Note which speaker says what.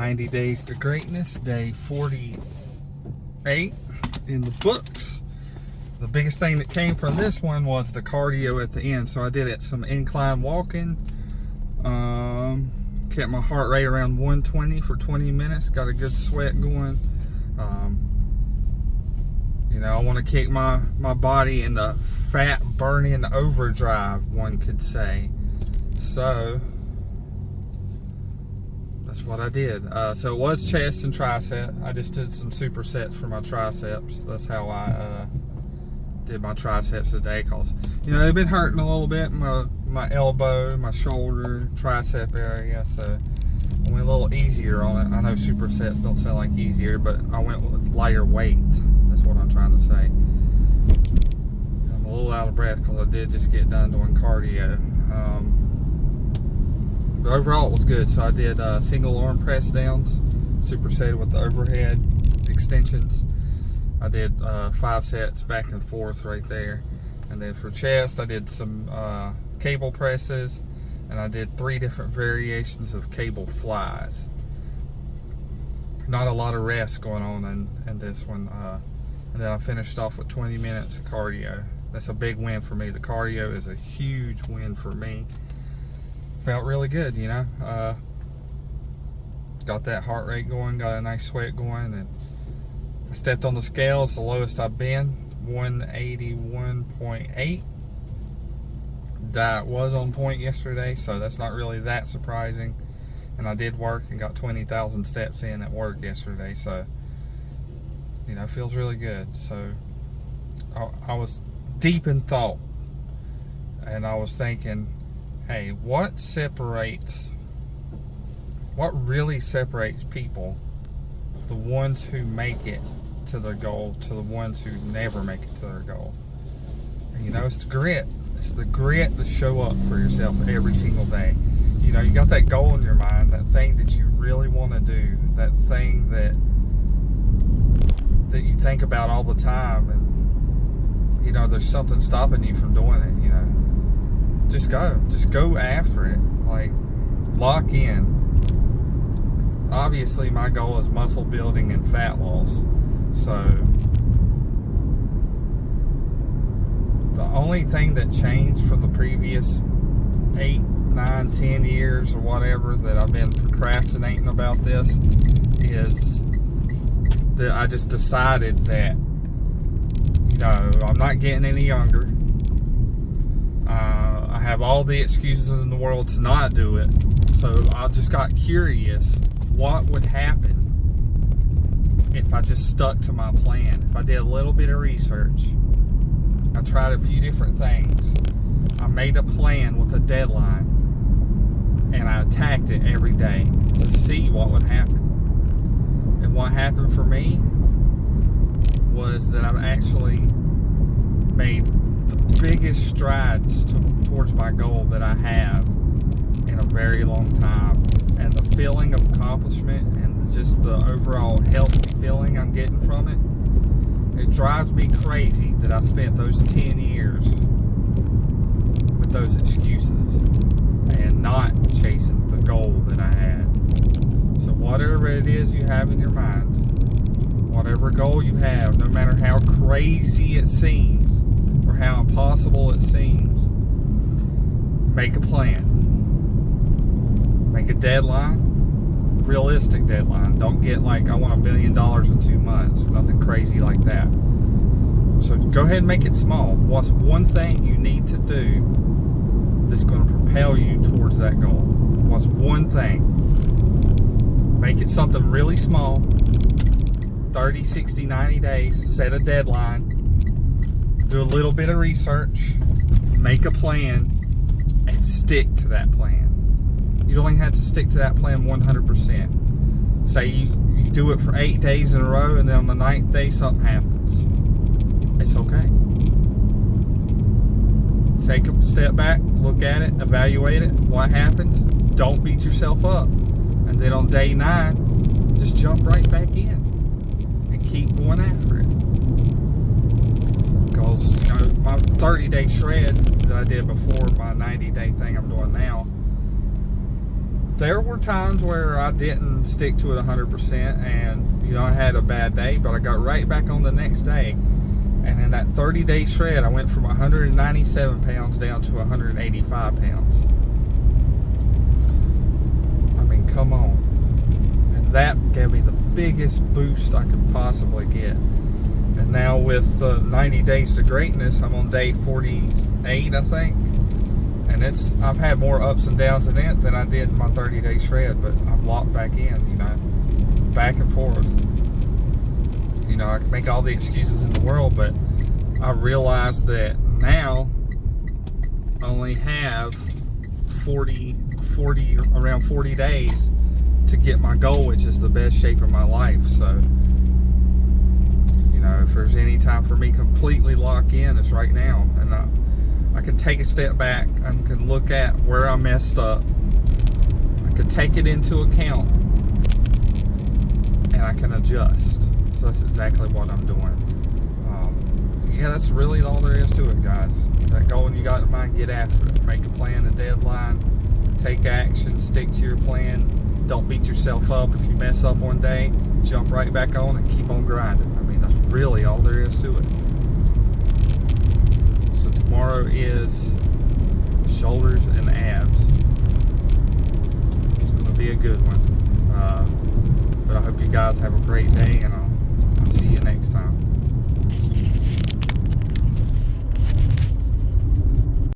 Speaker 1: 90 Days to Greatness, day 48 in the books. The biggest thing that came from this one was the cardio at the end. So I did some incline walking, kept my heart rate around 120 for 20 minutes, got a good sweat going. You know, I want to kick my body in the fat burning overdrive, one could say. So that's what I did. So it was chest and tricep. I just did some supersets for my triceps. That's how I did my triceps today, because you know they've been hurting a little bit, my elbow, my shoulder, tricep area. So I went a little easier on it. I know supersets don't sound like easier, but I went with lighter weight. That's what I'm trying to say. I'm a little out of breath because I did just get done doing cardio. But overall it was good. So I did single arm press downs, supersetted with the overhead extensions. I did 5 sets back and forth right there. And then for chest, I did some cable presses, and I did 3 different variations of cable flies. Not a lot of rest going on in this one. And then I finished off with 20 minutes of cardio. That's a big win for me. The cardio is a huge win for me. Felt really good, you know. Got that heart rate going, got a nice sweat going, and I stepped on the scale. It's the lowest I've been, 181.8. Diet was on point yesterday, so that's not really that surprising. And I did work and got 20,000 steps in at work yesterday, so you know, feels really good. So I was deep in thought, and I was thinking, hey, what really separates people, the ones who make it to their goal, to the ones who never make it to their goal? And, you know, it's the grit. It's the grit to show up for yourself every single day. You know, you got that goal in your mind, that thing that you really want to do, that thing that you think about all the time, and you know there's something stopping you from doing it. You know, just go after it. Like, lock in. Obviously my goal is muscle building and fat loss, so the only thing that changed from the previous 8, 9, 10 years or whatever that I've been procrastinating about this is that I just decided that, you know, I'm not getting any younger. I have all the excuses in the world to not do it. So I just got curious what would happen if I just stuck to my plan. If I did a little bit of research, I tried a few different things. I made a plan with a deadline, and I attacked it every day to see what would happen. And what happened for me was that I've actually made the biggest strides towards my goal that I have in a very long time. And the feeling of accomplishment and just the overall healthy feeling I'm getting from it drives me crazy that I spent those 10 years with those excuses and not chasing the goal that I had. So whatever it is you have in your mind, whatever goal you have, no matter how crazy it seems or how impossible it seems, make a plan. Make a deadline, realistic deadline. Don't get like, I want $1 million in 2 months. Nothing crazy like that. So go ahead and make it small. What's one thing you need to do that's going to propel you towards that goal? What's one thing? Make it something really small. 30, 60, 90 days. Set a deadline. Do a little bit of research. Make a plan and stick to that plan. You don't even have to stick to that plan 100%. Say you do it for 8 days in a row, and then on the 9th day something happens. It's okay. Take a step back, look at it, evaluate it. What happened? Don't beat yourself up. And then on day 9, just jump right back in and keep going after it. Because, you know, my 30-day shred that I did before my 90-day thing I'm doing now, there were times where I didn't stick to it 100%, and I had a bad day, but I got right back on the next day. And in that 30-day shred, I went from 197 pounds down to 185 pounds. I mean, come on. And that gave me the biggest boost I could possibly get. And now with 90 Days to Greatness, I'm on day 48, I think. And I've had more ups and downs in it than I did in my 30-day shred, but I'm locked back in, back and forth. I can make all the excuses in the world, but I realize that now I only have around 40 days to get my goal, which is the best shape of my life. So, if there's any time for me completely lock in, it's right now. And I can take a step back and can look at where I messed up. I can take it into account, and I can adjust. So that's exactly what I'm doing. Yeah, that's really all there is to it, guys. That goal you got in mind, get after it. Make a plan, a deadline, take action, stick to your plan. Don't beat yourself up if you mess up one day. Jump right back on and keep on grinding. I mean, that's really all there is to it. So tomorrow is shoulders and abs. It's going to be a good one. But I hope you guys have a great day, and I'll see you next time.